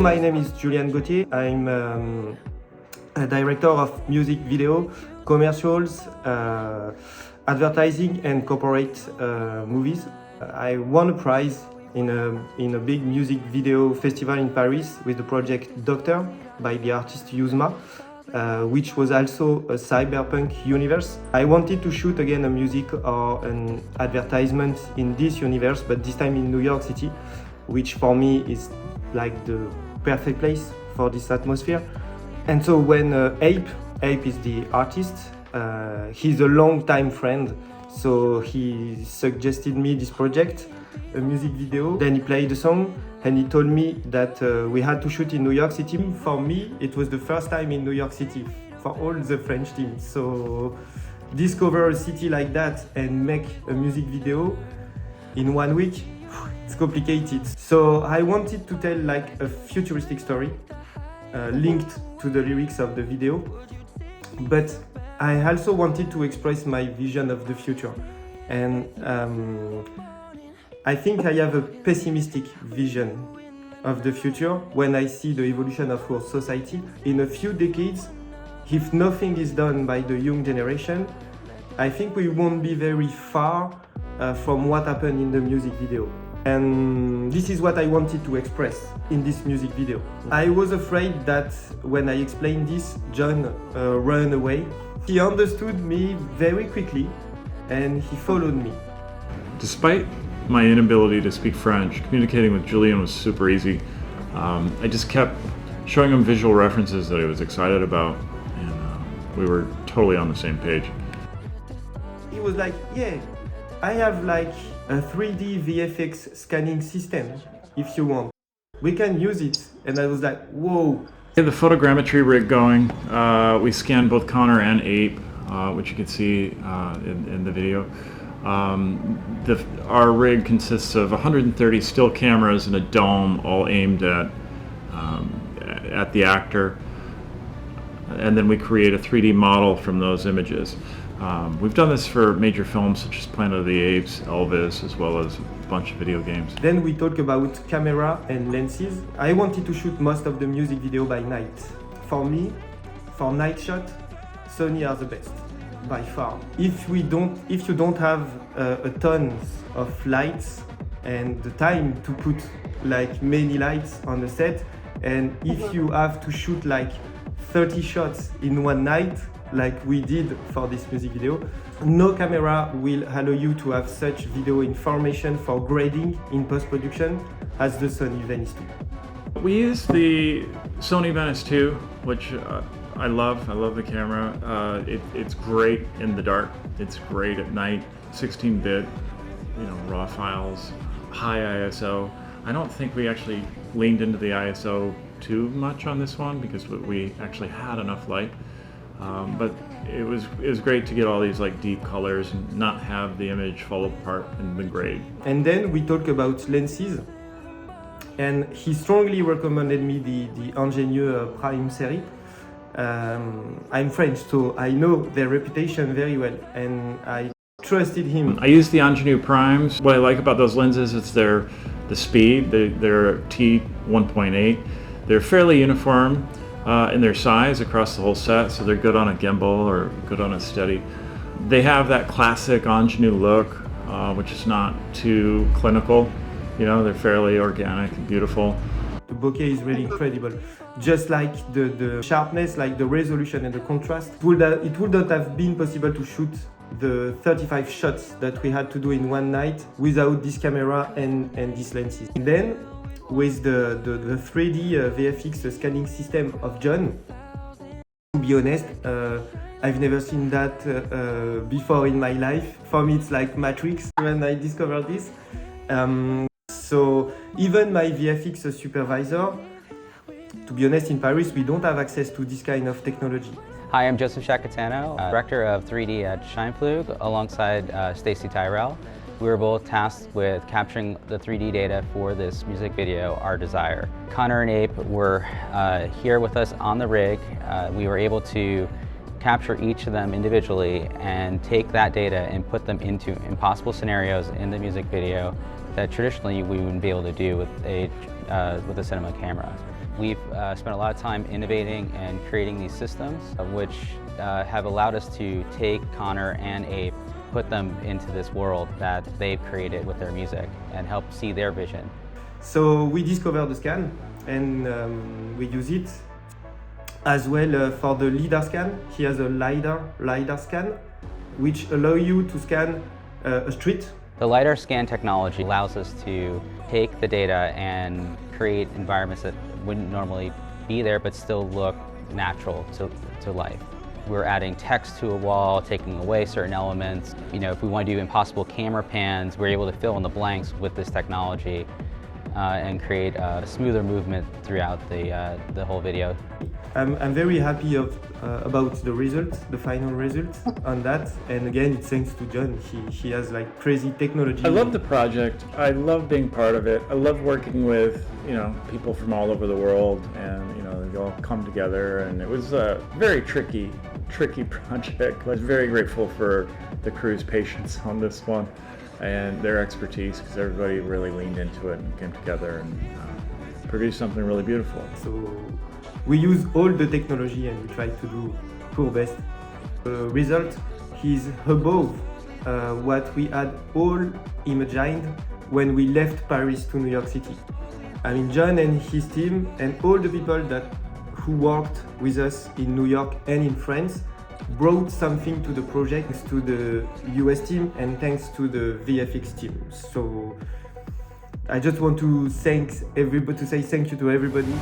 My name is Julien Gauthier. I'm a director of music video, commercials, advertising and corporate movies. I won a prize in a big music video festival in Paris with the project Doctor by the artist Yuzma, which was also a cyberpunk universe. I wanted to shoot again a music or an advertisement in this universe, but this time in New York City, which for me is like the perfect place for this atmosphere. And so when APE is the artist, he's a long-time friend, so he suggested me this project, a music video. Then he played the song and he told me that we had to shoot in New York City. For me, it was the first time in New York City for all the French teams. So discover a city like that and make a music video in 1 week, it's complicated. So I wanted to tell like a futuristic story linked to the lyrics of the video, but I also wanted to express my vision of the future. And I think I have a pessimistic vision of the future when I see the evolution of our society. In a few decades, if nothing is done by the young generation, I think we won't be very far from what happened in the music video. And this is what I wanted to express in this music video. I was afraid that when I explained this, John ran away. He understood me very quickly and he followed me. Despite my inability to speak French, communicating with Julien was super easy. I just kept showing him visual references that I was excited about, and we were totally on the same page. He was like, yeah, I have like a 3D VFX scanning system, if you want. We can use it. And I was like, whoa. We had the photogrammetry rig going. We scanned both Connor and APE, which you can see in the video. Our rig consists of 130 still cameras and a dome, all aimed at the actor. And then we create a 3D model from those images. We've done this for major films such as Planet of the Apes, Elvis, as well as a bunch of video games. Then we talk about camera and lenses. I wanted to shoot most of the music video by night. For me, for night shot, Sony are the best, by far. If you don't have a ton of lights and the time to put like many lights on the set, and if you have to shoot like 30 shots in one night, like we did for this music video, no camera will allow you to have such video information for grading in post-production as the Sony Venice 2. We use the Sony Venice 2, which I love. I love the camera. It's great in the dark. It's great at night. 16-bit, raw files, high ISO. I don't think we actually leaned into the ISO too much on this one because we actually had enough light. But it was great to get all these like deep colors and not have the image fall apart in the grade. And then we talk about lenses, and he strongly recommended me the Ingenieux Prime series. I'm French, so I know their reputation very well, and I trusted him. I use the Ingenieux Primes. What I like about those lenses is the speed. They're T1.8. They're fairly uniform in their size across the whole set, so they're good on a gimbal or good on a steady. They have that classic Ingenieux look, which is not too clinical. They're fairly organic and beautiful. The bokeh is really incredible. Just like the sharpness, like the resolution and the contrast, it wouldn't have been possible to shoot the 35 shots that we had to do in one night without this camera and these lenses. And then, with the 3D VFX scanning system of John, to be honest, I've never seen that before in my life. For me, it's like Matrix when I discovered this. So even my VFX supervisor, to be honest, in Paris, we don't have access to this kind of technology. Hi, I'm Joseph Shakatano, Director of 3D at Scheimpflug, alongside Stacy Tyrell. We were both tasked with capturing the 3D data for this music video, Our Desire. Connor and Ape were here with us on the rig. We were able to capture each of them individually and take that data and put them into impossible scenarios in the music video that traditionally we wouldn't be able to do with a cinema camera. We've spent a lot of time innovating and creating these systems, which have allowed us to take Connor and APE, put them into this world that they've created with their music and help see their vision. So we discovered the scan, and we use it as well for the LiDAR scan. He has a LiDAR scan, which allow you to scan a street. The LiDAR scan technology allows us to take the data and create environments that wouldn't normally be there but still look natural to life. We're adding text to a wall, taking away certain elements. You know, if we want to do impossible camera pans, we're able to fill in the blanks with this technology and create a smoother movement throughout the whole video. I'm very happy about the results, the final results on that. And again, it's thanks to John. He has like crazy technology. I love the project. I love being part of it. I love working with, people from all over the world, and, they all come together. And it was a very tricky project. I was very grateful for the crew's patience on this one and their expertise, because everybody really leaned into it and came together and produced something really beautiful. So we use all the technology and we try to do our best. The result is above what we had all imagined when we left Paris to New York City. I mean, John and his team and all the people who worked with us in New York and in France brought something to the project, thanks to the US team and thanks to the VFX team. So I just want to say thank you to everybody.